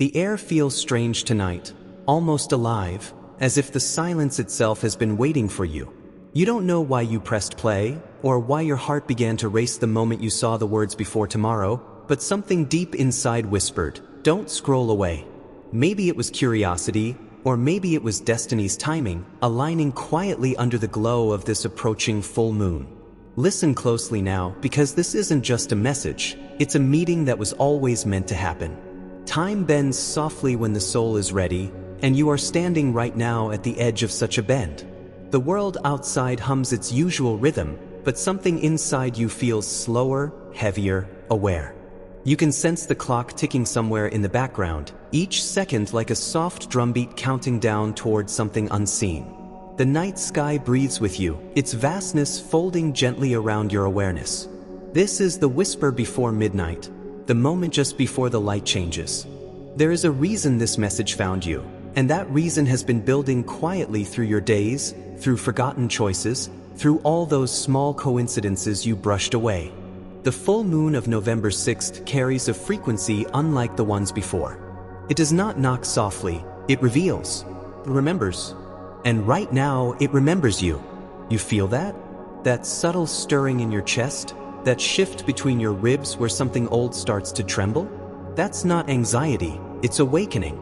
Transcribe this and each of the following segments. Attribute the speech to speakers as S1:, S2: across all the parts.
S1: The air feels strange tonight, almost alive, as if the silence itself has been waiting for you. You don't know why you pressed play, or why your heart began to race the moment you saw the words "before tomorrow," but something deep inside whispered, "Don't scroll away." Maybe it was curiosity, or maybe it was destiny's timing, aligning quietly under the glow of this approaching full moon. Listen closely now, because this isn't just a message, it's a meeting that was always meant to happen. Time bends softly when the soul is ready, and you are standing right now at the edge of such a bend. The world outside hums its usual rhythm, but something inside you feels slower, heavier, aware. You can sense the clock ticking somewhere in the background, each second like a soft drumbeat counting down towards something unseen. The night sky breathes with you, its vastness folding gently around your awareness. This is the whisper before midnight, the moment just before the light changes. There is a reason this message found you, and that reason has been building quietly through your days, through forgotten choices, through all those small coincidences you brushed away. The full moon of November 6th carries a frequency unlike the ones before. It does not knock softly, it reveals, remembers. And right now, it remembers you. You feel that? That subtle stirring in your chest? That shift between your ribs where something old starts to tremble? That's not anxiety, it's awakening.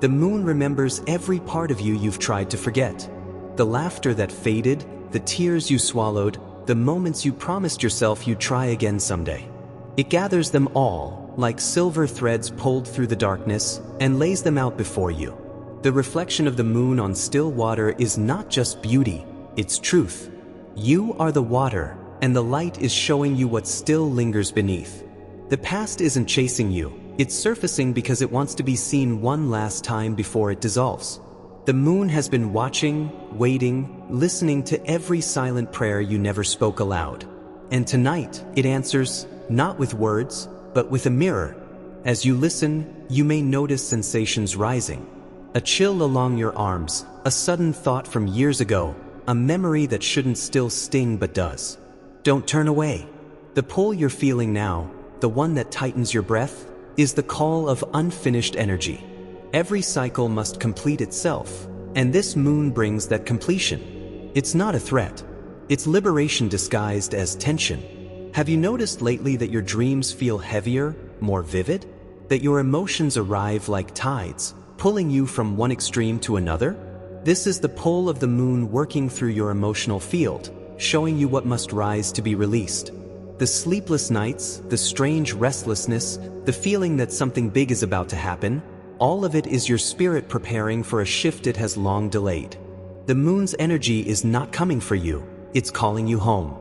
S1: The moon remembers every part of you you've tried to forget. The laughter that faded, the tears you swallowed, the moments you promised yourself you'd try again someday. It gathers them all, like silver threads pulled through the darkness, and lays them out before you. The reflection of the moon on still water is not just beauty, it's truth. You are the water, and the light is showing you what still lingers beneath. The past isn't chasing you, it's surfacing because it wants to be seen one last time before it dissolves. The moon has been watching, waiting, listening to every silent prayer you never spoke aloud. And tonight, it answers, not with words, but with a mirror. As you listen, you may notice sensations rising. A chill along your arms, a sudden thought from years ago, a memory that shouldn't still sting but does. Don't turn away. The pull you're feeling now, the one that tightens your breath, is the call of unfinished energy. Every cycle must complete itself, and this moon brings that completion. It's not a threat. It's liberation disguised as tension. Have you noticed lately that your dreams feel heavier, more vivid? That your emotions arrive like tides, pulling you from one extreme to another? This is the pull of the moon working through your emotional field, showing you what must rise to be released. The sleepless nights, the strange restlessness, the feeling that something big is about to happen, all of it is your spirit preparing for a shift it has long delayed. The moon's energy is not coming for you, it's calling you home.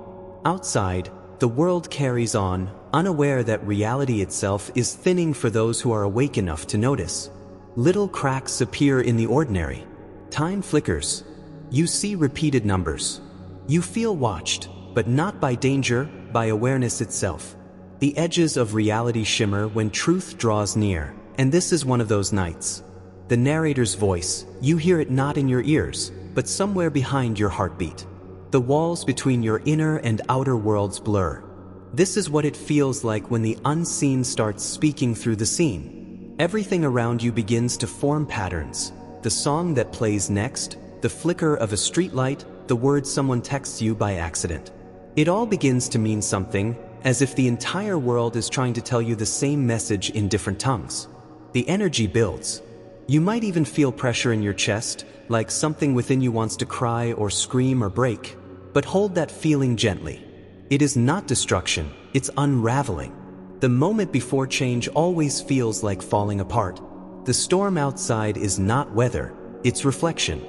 S1: Outside, the world carries on, unaware that reality itself is thinning for those who are awake enough to notice. Little cracks appear in the ordinary. Time flickers. You see repeated numbers. You feel watched, but not by danger, by awareness itself. The edges of reality shimmer when truth draws near. And this is one of those nights. The narrator's voice, you hear it not in your ears, but somewhere behind your heartbeat. The walls between your inner and outer worlds blur. This is what it feels like when the unseen starts speaking through the scene. Everything around you begins to form patterns. The song that plays next, the flicker of a streetlight, the words someone texts you by accident. It all begins to mean something, as if the entire world is trying to tell you the same message in different tongues. The energy builds. You might even feel pressure in your chest, like something within you wants to cry or scream or break. But hold that feeling gently. It is not destruction, it's unraveling. The moment before change always feels like falling apart. The storm outside is not weather, it's reflection.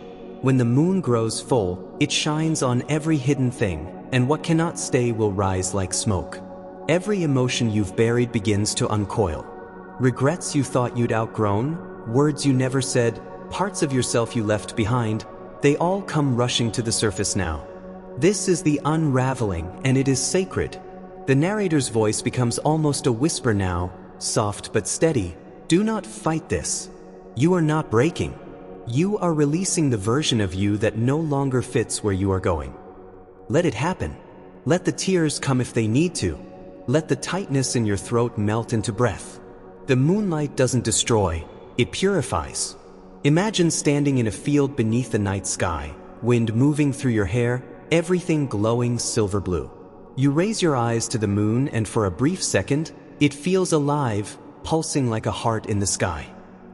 S1: When the moon grows full, it shines on every hidden thing, and what cannot stay will rise like smoke. Every emotion you've buried begins to uncoil. Regrets you thought you'd outgrown, words you never said, parts of yourself you left behind, they all come rushing to the surface now. This is the unraveling, and it is sacred. The narrator's voice becomes almost a whisper now, soft but steady. Do not fight this. You are not breaking. You are releasing the version of you that no longer fits where you are going. Let it happen. Let the tears come if they need to. Let the tightness in your throat melt into breath. The moonlight doesn't destroy, it purifies. Imagine standing in a field beneath the night sky, wind moving through your hair, everything glowing silver blue. You raise your eyes to the moon and for a brief second, it feels alive, pulsing like a heart in the sky.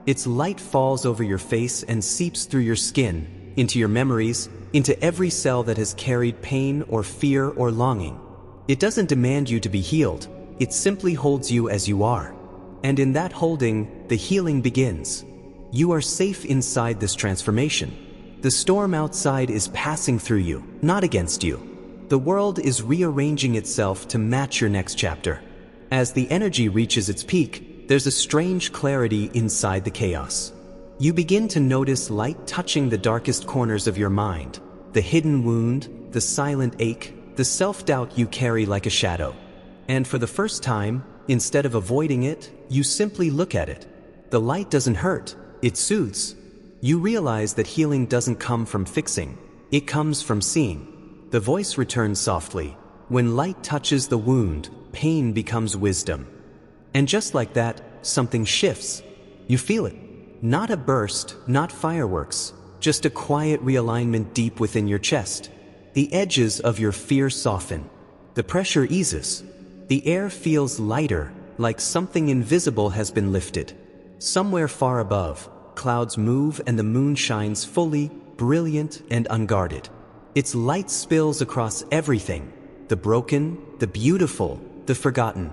S1: Its light falls over your face and seeps through your skin, into your memories, into every cell that has carried pain or fear or longing. It doesn't demand you to be healed, it simply holds you as you are. And in that holding, the healing begins. You are safe inside this transformation. The storm outside is passing through you, not against you. The world is rearranging itself to match your next chapter. As the energy reaches its peak, there's a strange clarity inside the chaos. You begin to notice light touching the darkest corners of your mind, the hidden wound, the silent ache, the self-doubt you carry like a shadow. And for the first time, instead of avoiding it, you simply look at it. The light doesn't hurt, it soothes. You realize that healing doesn't come from fixing, it comes from seeing. The voice returns softly. When light touches the wound, pain becomes wisdom. And just like that, something shifts. You feel it. Not a burst, not fireworks, just a quiet realignment deep within your chest. The edges of your fear soften. The pressure eases. The air feels lighter, like something invisible has been lifted. Somewhere far above, clouds move and the moon shines fully, brilliant and unguarded. Its light spills across everything, the broken, the beautiful, the forgotten.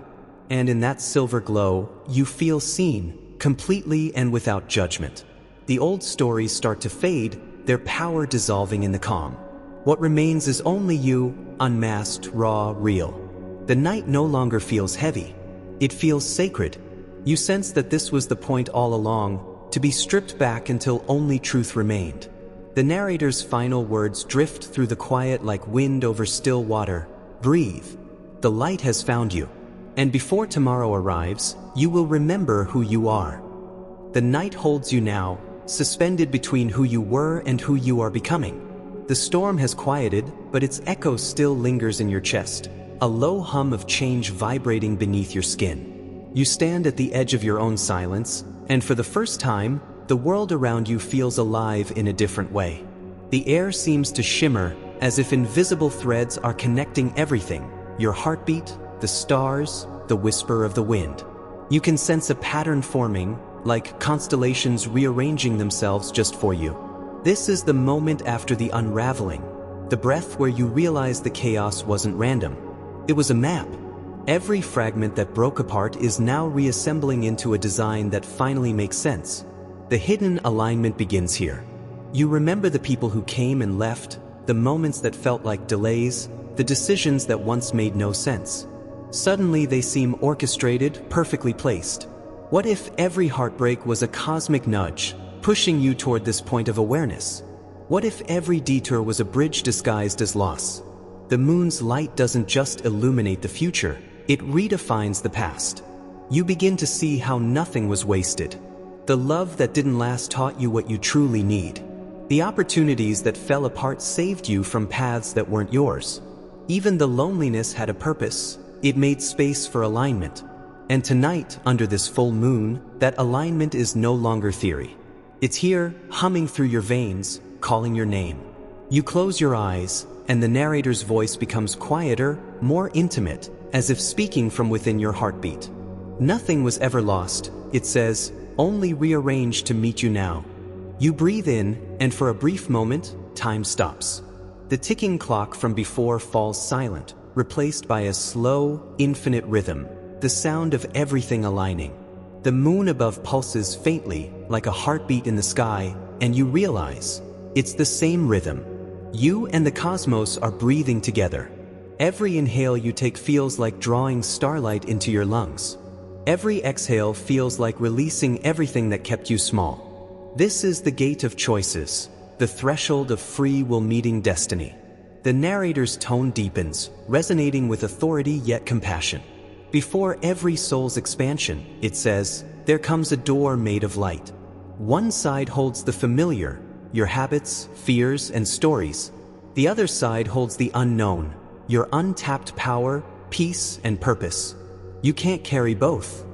S1: And in that silver glow, you feel seen, completely and without judgment. The old stories start to fade, their power dissolving in the calm. What remains is only you, unmasked, raw, real. The night no longer feels heavy. It feels sacred. You sense that this was the point all along, to be stripped back until only truth remained. The narrator's final words drift through the quiet like wind over still water. Breathe. The light has found you. And before tomorrow arrives, you will remember who you are. The night holds you now, suspended between who you were and who you are becoming. The storm has quieted, but its echo still lingers in your chest, a low hum of change vibrating beneath your skin. You stand at the edge of your own silence, and for the first time, the world around you feels alive in a different way. The air seems to shimmer, as if invisible threads are connecting everything: your heartbeat, the stars, the whisper of the wind. You can sense a pattern forming, like constellations rearranging themselves just for you. This is the moment after the unraveling, the breath where you realize the chaos wasn't random. It was a map. Every fragment that broke apart is now reassembling into a design that finally makes sense. The hidden alignment begins here. You remember the people who came and left, the moments that felt like delays, the decisions that once made no sense. Suddenly they seem orchestrated, perfectly placed. What if every heartbreak was a cosmic nudge, pushing you toward this point of awareness? What if every detour was a bridge disguised as loss? The moon's light doesn't just illuminate the future, it redefines the past. You begin to see how nothing was wasted. The love that didn't last taught you what you truly need. The opportunities that fell apart saved you from paths that weren't yours. Even the loneliness had a purpose. It made space for alignment. And tonight, under this full moon, that alignment is no longer theory. It's here, humming through your veins, calling your name. You close your eyes, and the narrator's voice becomes quieter, more intimate, as if speaking from within your heartbeat. Nothing was ever lost, it says, only rearranged to meet you now. You breathe in, and for a brief moment, time stops. The ticking clock from before falls silent, replaced by a slow, infinite rhythm, the sound of everything aligning. The moon above pulses faintly, like a heartbeat in the sky, and you realize, it's the same rhythm. You and the cosmos are breathing together. Every inhale you take feels like drawing starlight into your lungs. Every exhale feels like releasing everything that kept you small. This is the gate of choices, the threshold of free will meeting destiny. The narrator's tone deepens, resonating with authority yet compassion. Before every soul's expansion, it says, there comes a door made of light. One side holds the familiar, your habits, fears, and stories. The other side holds the unknown, your untapped power, peace, and purpose. You can't carry both.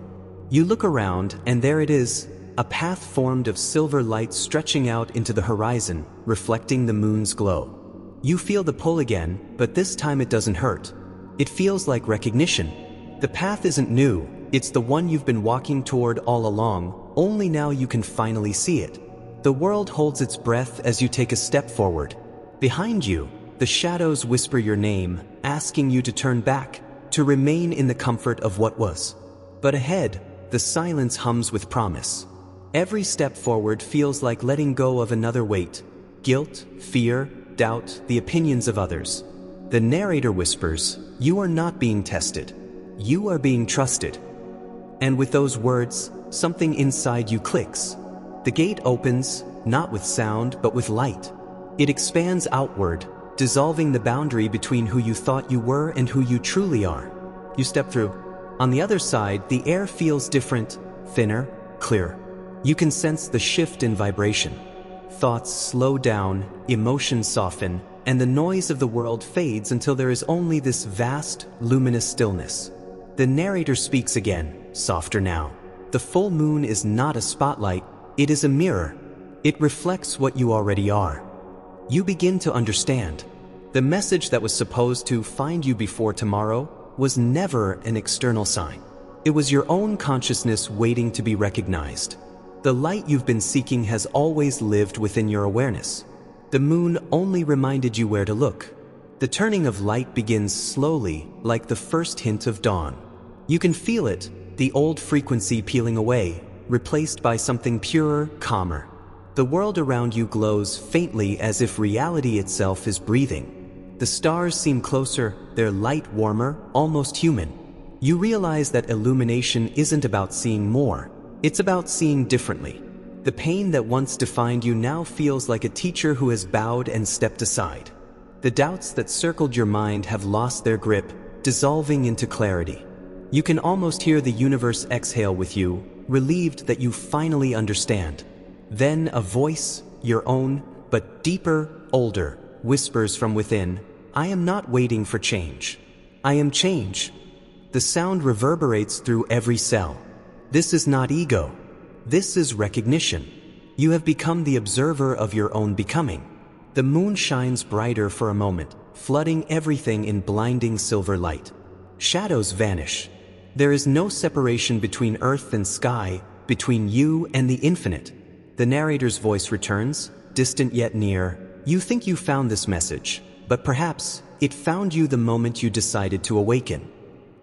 S1: You look around, and there it is, a path formed of silver light stretching out into the horizon, reflecting the moon's glow. You feel the pull again, but this time it doesn't hurt. It feels like recognition. The path isn't new, it's the one you've been walking toward all along, only now you can finally see it. The world holds its breath as you take a step forward. Behind you, the shadows whisper your name, asking you to turn back, to remain in the comfort of what was. But ahead, the silence hums with promise. Every step forward feels like letting go of another weight: guilt, fear, doubt, the opinions of others. The narrator whispers, "You are not being tested. You are being trusted." And with those words, something inside you clicks. The gate opens, not with sound, but with light. It expands outward, dissolving the boundary between who you thought you were and who you truly are. You step through. On the other side, the air feels different, thinner, clearer. You can sense the shift in vibration. Thoughts slow down, emotions soften, and the noise of the world fades until there is only this vast, luminous stillness. The narrator speaks again, softer now. The full moon is not a spotlight, it is a mirror. It reflects what you already are. You begin to understand. The message that was supposed to find you before tomorrow was never an external sign. It was your own consciousness waiting to be recognized. The light you've been seeking has always lived within your awareness. The moon only reminded you where to look. The turning of light begins slowly, like the first hint of dawn. You can feel it, the old frequency peeling away, replaced by something purer, calmer. The world around you glows faintly as if reality itself is breathing. The stars seem closer, their light warmer, almost human. You realize that illumination isn't about seeing more, it's about seeing differently. The pain that once defined you now feels like a teacher who has bowed and stepped aside. The doubts that circled your mind have lost their grip, dissolving into clarity. You can almost hear the universe exhale with you, relieved that you finally understand. Then a voice, your own, but deeper, older, whispers from within, "I am not waiting for change. I am change." The sound reverberates through every cell. This is not ego. This is recognition. You have become the observer of your own becoming. The moon shines brighter for a moment, flooding everything in blinding silver light. Shadows vanish. There is no separation between earth and sky, between you and the infinite. The narrator's voice returns, distant yet near. You think you found this message, but perhaps it found you the moment you decided to awaken.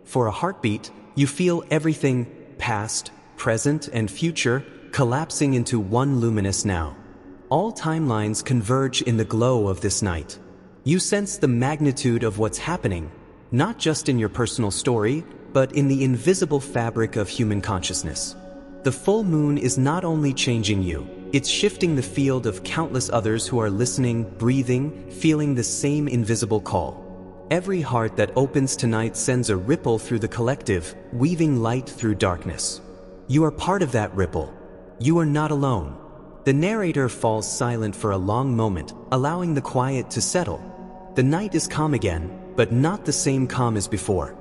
S1: For a heartbeat, you feel everything, past, present, and future, collapsing into one luminous now. All timelines converge in the glow of this night. You sense the magnitude of what's happening, not just in your personal story, but in the invisible fabric of human consciousness. The full moon is not only changing you, it's shifting the field of countless others who are listening, breathing, feeling the same invisible call. Every heart that opens tonight sends a ripple through the collective, weaving light through darkness. You are part of that ripple. You are not alone. The narrator falls silent for a long moment, allowing the quiet to settle. The night is calm again, but not the same calm as before.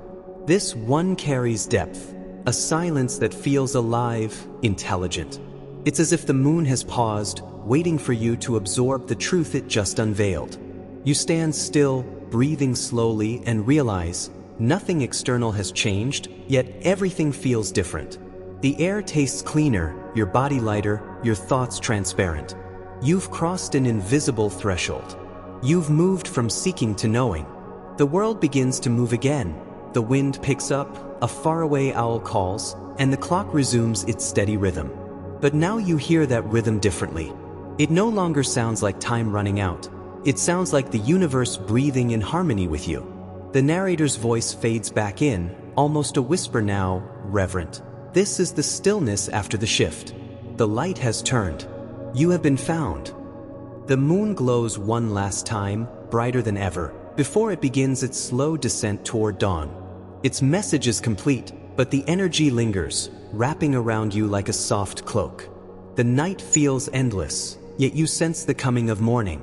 S1: This one carries depth, a silence that feels alive, intelligent. It's as if the moon has paused, waiting for you to absorb the truth it just unveiled. You stand still, breathing slowly, and realize nothing external has changed, yet everything feels different. The air tastes cleaner, your body lighter, your thoughts transparent. You've crossed an invisible threshold. You've moved from seeking to knowing. The world begins to move again. The wind picks up, a faraway owl calls, and the clock resumes its steady rhythm. But now you hear that rhythm differently. It no longer sounds like time running out. It sounds like the universe breathing in harmony with you. The narrator's voice fades back in, almost a whisper now, reverent. This is the stillness after the shift. The light has turned. You have been found. The moon glows one last time, brighter than ever, before it begins its slow descent toward dawn. Its message is complete, but the energy lingers, wrapping around you like a soft cloak. The night feels endless, yet you sense the coming of morning.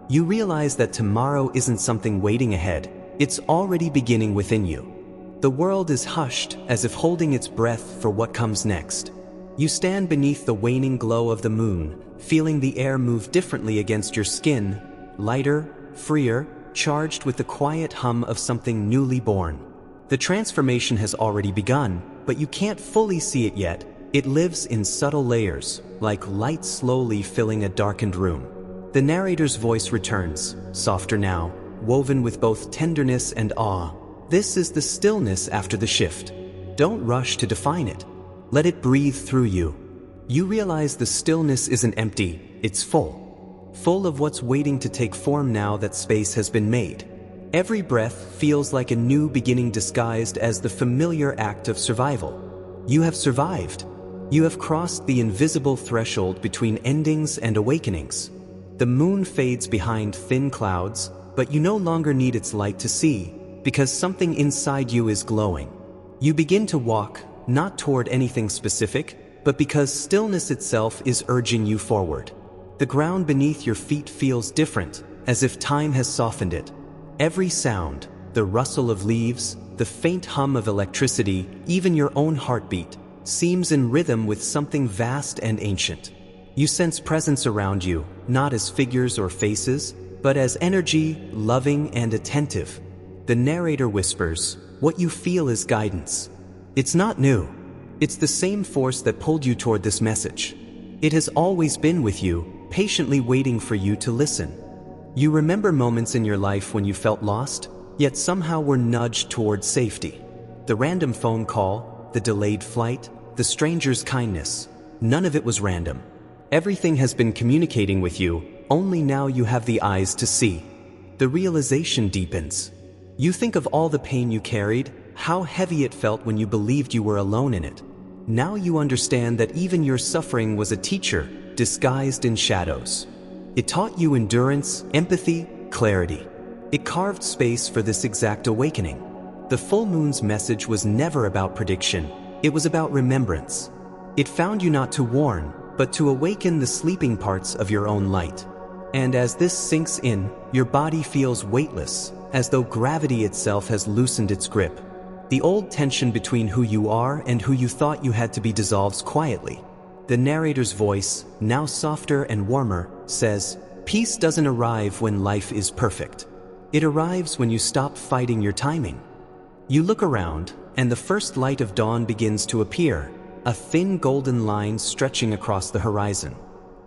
S1: You realize that tomorrow isn't something waiting ahead, it's already beginning within you. The world is hushed, as if holding its breath for what comes next. You stand beneath the waning glow of the moon, feeling the air move differently against your skin, lighter, freer, charged with the quiet hum of something newly born. The transformation has already begun, but you can't fully see it yet. It lives in subtle layers, like light slowly filling a darkened room. The narrator's voice returns, softer now, woven with both tenderness and awe. This is the stillness after the shift. Don't rush to define it. Let it breathe through you. You realize the stillness isn't empty, it's full. Full of what's waiting to take form now that space has been made. Every breath feels like a new beginning disguised as the familiar act of survival. You have survived. You have crossed the invisible threshold between endings and awakenings. The moon fades behind thin clouds, but you no longer need its light to see, because something inside you is glowing. You begin to walk, not toward anything specific, but because stillness itself is urging you forward. The ground beneath your feet feels different, as if time has softened it. Every sound, the rustle of leaves, the faint hum of electricity, even your own heartbeat, seems in rhythm with something vast and ancient. You sense presence around you, not as figures or faces, but as energy, loving and attentive. The narrator whispers, "What you feel is guidance." It's not new. It's the same force that pulled you toward this message. It has always been with you, patiently waiting for you to listen. You remember moments in your life when you felt lost, yet somehow were nudged toward safety. The random phone call, the delayed flight, the stranger's kindness. None of it was random. Everything has been communicating with you, only now you have the eyes to see. The realization deepens. You think of all the pain you carried, how heavy it felt when you believed you were alone in it. Now you understand that even your suffering was a teacher, disguised in shadows. It taught you endurance, empathy, clarity. It carved space for this exact awakening. The full moon's message was never about prediction. It was about remembrance. It found you not to warn, but to awaken the sleeping parts of your own light. And as this sinks in, your body feels weightless, as though gravity itself has loosened its grip. The old tension between who you are and who you thought you had to be dissolves quietly. The narrator's voice, now softer and warmer, says, "Peace doesn't arrive when life is perfect. It arrives when you stop fighting your timing." You look around, and the first light of dawn begins to appear, a thin golden line stretching across the horizon.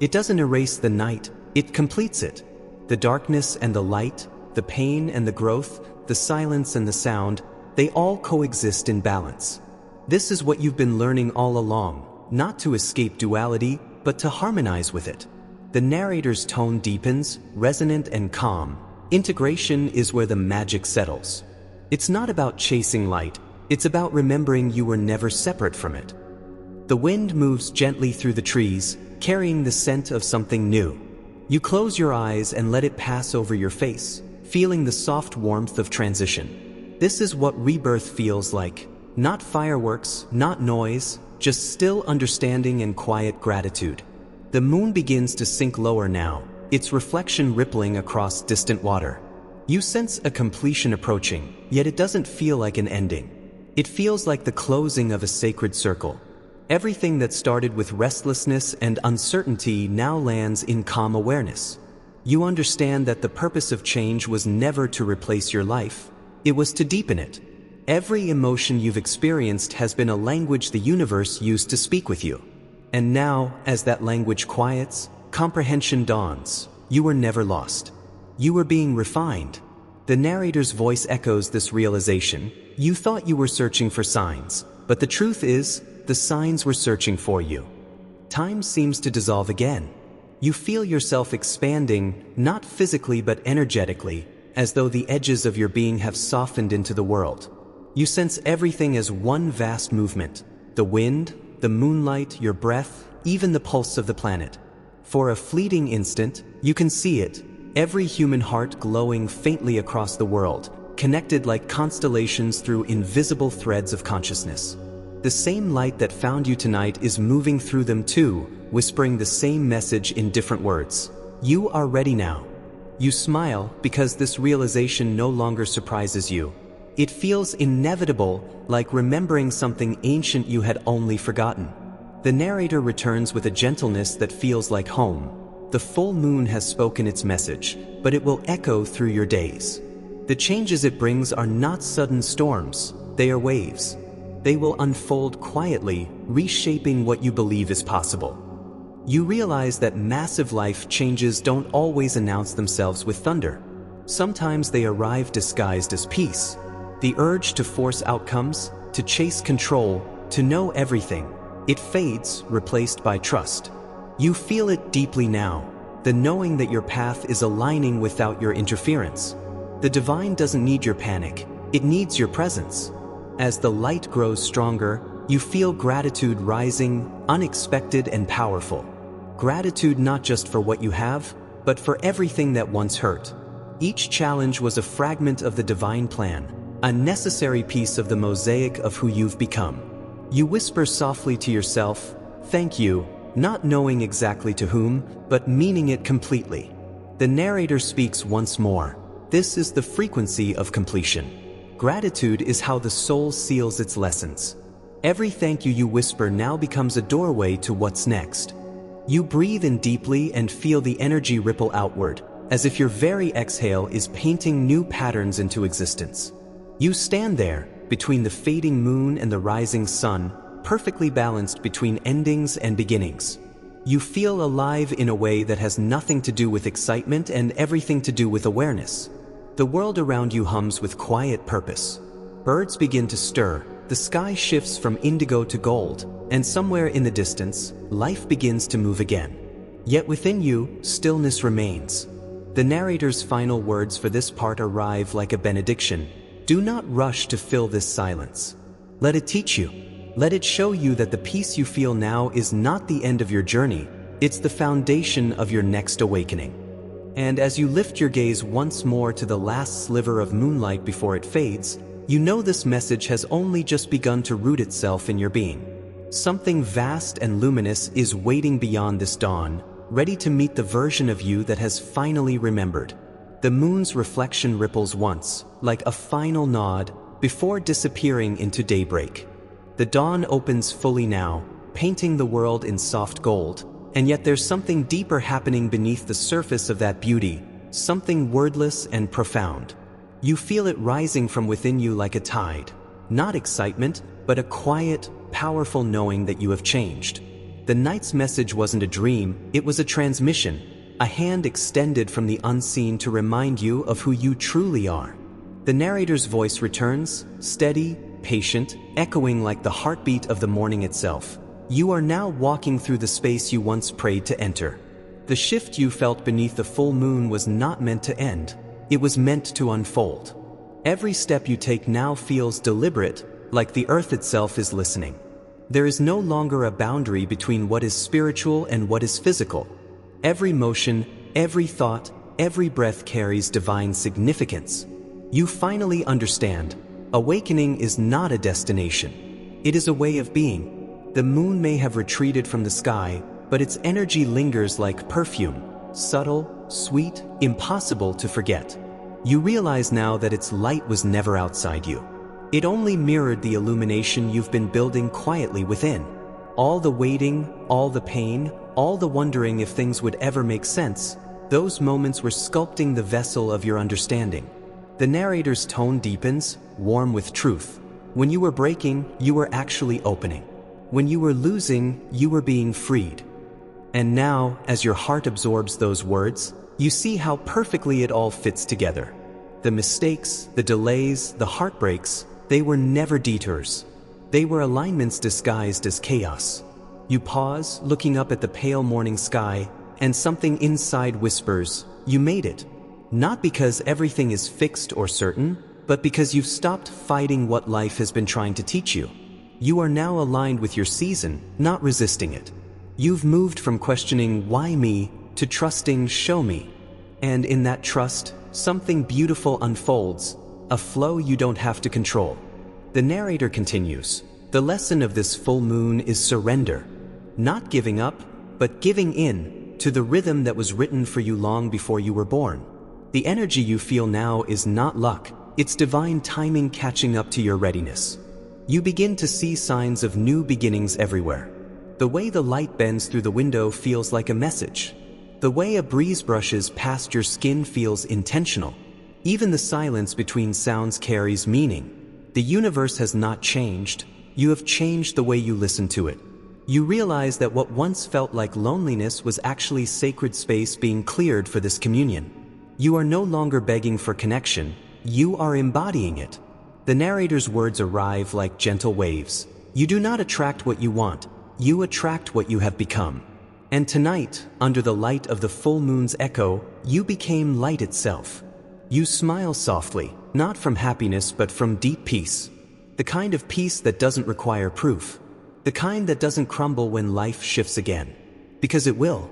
S1: It doesn't erase the night, it completes it. The darkness and the light, the pain and the growth, the silence and the sound, they all coexist in balance. This is what you've been learning all along, not to escape duality, but to harmonize with it. The narrator's tone deepens, resonant and calm. Integration is where the magic settles. It's not about chasing light, it's about remembering you were never separate from it. The wind moves gently through the trees, carrying the scent of something new. You close your eyes and let it pass over your face, feeling the soft warmth of transition. This is what rebirth feels like. Not fireworks, not noise, just still understanding and quiet gratitude. The moon begins to sink lower now, its reflection rippling across distant water. You sense a completion approaching, yet it doesn't feel like an ending. It feels like the closing of a sacred circle. Everything that started with restlessness and uncertainty now lands in calm awareness. You understand that the purpose of change was never to replace your life. It was to deepen it. Every emotion you've experienced has been a language the universe used to speak with you. And now, as that language quiets, comprehension dawns. You were never lost. You were being refined. The narrator's voice echoes this realization. You thought you were searching for signs, but the truth is, the signs were searching for you. Time seems to dissolve again. You feel yourself expanding, not physically but energetically, as though the edges of your being have softened into the world. You sense everything as one vast movement. The wind, the moonlight, your breath, even the pulse of the planet. For a fleeting instant, you can see it, every human heart glowing faintly across the world, connected like constellations through invisible threads of consciousness. The same light that found you tonight is moving through them too, whispering the same message in different words. You are ready now. You smile because this realization no longer surprises you. It feels inevitable, like remembering something ancient you had only forgotten. The narrator returns with a gentleness that feels like home. The full moon has spoken its message, but it will echo through your days. The changes it brings are not sudden storms, they are waves. They will unfold quietly, reshaping what you believe is possible. You realize that massive life changes don't always announce themselves with thunder. Sometimes they arrive disguised as peace. The urge to force outcomes, to chase control, to know everything, it fades, replaced by trust. You feel it deeply now, the knowing that your path is aligning without your interference. The divine doesn't need your panic, it needs your presence. As the light grows stronger, you feel gratitude rising, unexpected and powerful. Gratitude not just for what you have, but for everything that once hurt. Each challenge was a fragment of the divine plan, a necessary piece of the mosaic of who you've become. You whisper softly to yourself, "Thank you," not knowing exactly to whom, but meaning it completely. The narrator speaks once more. This is the frequency of completion. Gratitude is how the soul seals its lessons. Every thank you you whisper now becomes a doorway to what's next. You breathe in deeply and feel the energy ripple outward, as if your very exhale is painting new patterns into existence. You stand there, between the fading moon and the rising sun, perfectly balanced between endings and beginnings. You feel alive in a way that has nothing to do with excitement and everything to do with awareness. The world around you hums with quiet purpose. Birds begin to stir, the sky shifts from indigo to gold, and somewhere in the distance, life begins to move again. Yet within you, stillness remains. The narrator's final words for this part arrive like a benediction. Do not rush to fill this silence. Let it teach you. Let it show you that the peace you feel now is not the end of your journey, it's the foundation of your next awakening. And as you lift your gaze once more to the last sliver of moonlight before it fades, you know this message has only just begun to root itself in your being. Something vast and luminous is waiting beyond this dawn, ready to meet the version of you that has finally remembered. The moon's reflection ripples once, like a final nod, before disappearing into daybreak. The dawn opens fully now, painting the world in soft gold, and yet there's something deeper happening beneath the surface of that beauty, something wordless and profound. You feel it rising from within you like a tide, not excitement, but a quiet, powerful knowing that you have changed. The night's message wasn't a dream, it was a transmission, a hand extended from the unseen to remind you of who you truly are. The narrator's voice returns, steady, patient, echoing like the heartbeat of the morning itself. You are now walking through the space you once prayed to enter. The shift you felt beneath the full moon was not meant to end. It was meant to unfold. Every step you take now feels deliberate, like the earth itself is listening. There is no longer a boundary between what is spiritual and what is physical. Every motion, every thought, every breath carries divine significance. You finally understand. Awakening is not a destination. It is a way of being. The moon may have retreated from the sky, but its energy lingers like perfume, subtle, sweet, impossible to forget. You realize now that its light was never outside you. It only mirrored the illumination you've been building quietly within. All the waiting, all the pain, all the wondering if things would ever make sense, those moments were sculpting the vessel of your understanding. The narrator's tone deepens, warm with truth. When you were breaking, you were actually opening. When you were losing, you were being freed. And now, as your heart absorbs those words, you see how perfectly it all fits together. The mistakes, the delays, the heartbreaks, they were never detours. They were alignments disguised as chaos. You pause, looking up at the pale morning sky, and something inside whispers, "You made it." Not because everything is fixed or certain, but because you've stopped fighting what life has been trying to teach you. You are now aligned with your season, not resisting it. You've moved from questioning "why me" to trusting "show me." And in that trust, something beautiful unfolds, a flow you don't have to control. The narrator continues, "The lesson of this full moon is surrender. Not giving up, but giving in to the rhythm that was written for you long before you were born. The energy you feel now is not luck, it's divine timing catching up to your readiness. You begin to see signs of new beginnings everywhere. The way the light bends through the window feels like a message. The way a breeze brushes past your skin feels intentional. Even the silence between sounds carries meaning. The universe has not changed. You have changed the way you listen to it. You realize that what once felt like loneliness was actually sacred space being cleared for this communion. You are no longer begging for connection. You are embodying it. The narrator's words arrive like gentle waves. You do not attract what you want. You attract what you have become. And tonight, under the light of the full moon's echo, you became light itself. You smile softly, not from happiness but from deep peace. The kind of peace that doesn't require proof. The kind that doesn't crumble when life shifts again. Because it will.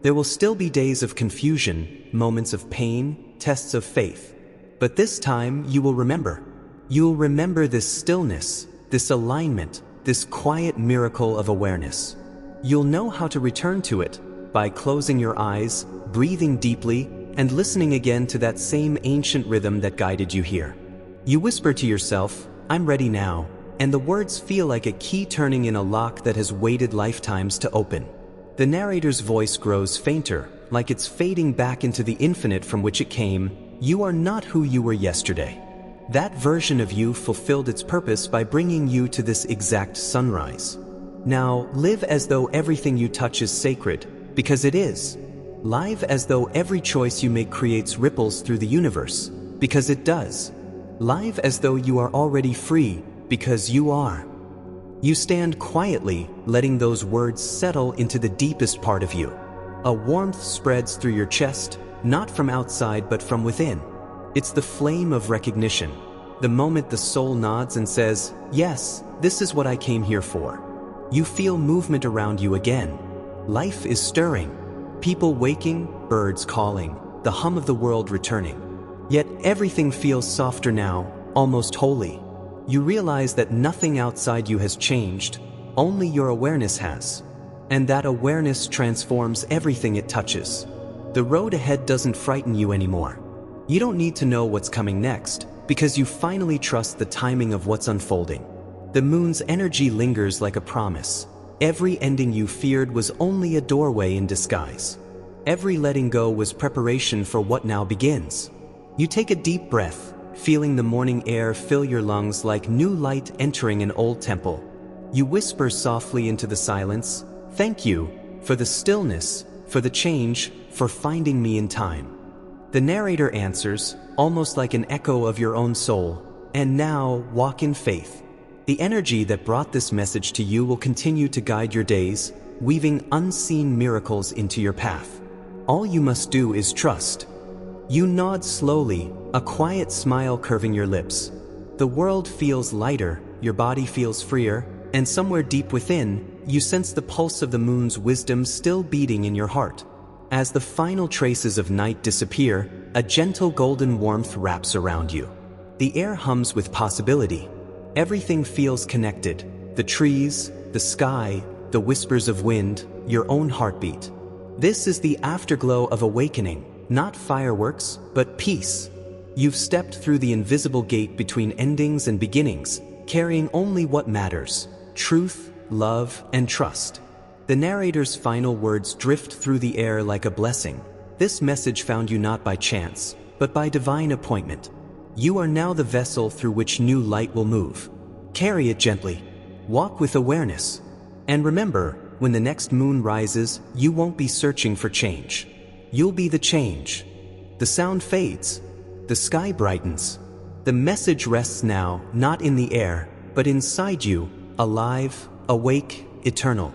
S1: There will still be days of confusion, moments of pain, tests of faith. But this time you will remember. You'll remember this stillness, this alignment, this quiet miracle of awareness. You'll know how to return to it by closing your eyes, breathing deeply, and listening again to that same ancient rhythm that guided you here. You whisper to yourself, "I'm ready now," and the words feel like a key turning in a lock that has waited lifetimes to open. The narrator's voice grows fainter, like it's fading back into the infinite from which it came. You are not who you were yesterday. That version of you fulfilled its purpose by bringing you to this exact sunrise. Now, live as though everything you touch is sacred, because it is. Live as though every choice you make creates ripples through the universe, because it does. Live as though you are already free, because you are. You stand quietly, letting those words settle into the deepest part of you. A warmth spreads through your chest, not from outside but from within. It's the flame of recognition. The moment the soul nods and says, "Yes, this is what I came here for." You feel movement around you again. Life is stirring. People waking, birds calling, the hum of the world returning. Yet everything feels softer now, almost holy. You realize that nothing outside you has changed, only your awareness has. And that awareness transforms everything it touches. The road ahead doesn't frighten you anymore. You don't need to know what's coming next, because you finally trust the timing of what's unfolding. The moon's energy lingers like a promise. Every ending you feared was only a doorway in disguise. Every letting go was preparation for what now begins. You take a deep breath, feeling the morning air fill your lungs like new light entering an old temple. You whisper softly into the silence, "Thank you for the stillness, for the change, for finding me in time." The narrator answers, almost like an echo of your own soul, "And now walk in faith." The energy that brought this message to you will continue to guide your days, weaving unseen miracles into your path. All you must do is trust. You nod slowly, a quiet smile curving your lips. The world feels lighter, your body feels freer, and somewhere deep within, you sense the pulse of the moon's wisdom still beating in your heart. As the final traces of night disappear, a gentle golden warmth wraps around you. The air hums with possibility. Everything feels connected. The trees, the sky, the whispers of wind, your own heartbeat. This is the afterglow of awakening, not fireworks, but peace. You've stepped through the invisible gate between endings and beginnings, carrying only what matters: truth, love, and trust. The narrator's final words drift through the air like a blessing. This message found you not by chance, but by divine appointment. You are now the vessel through which new light will move. Carry it gently. Walk with awareness. And remember, when the next moon rises, you won't be searching for change. You'll be the change. The sound fades. The sky brightens. The message rests now, not in the air, but inside you, alive, awake, eternal.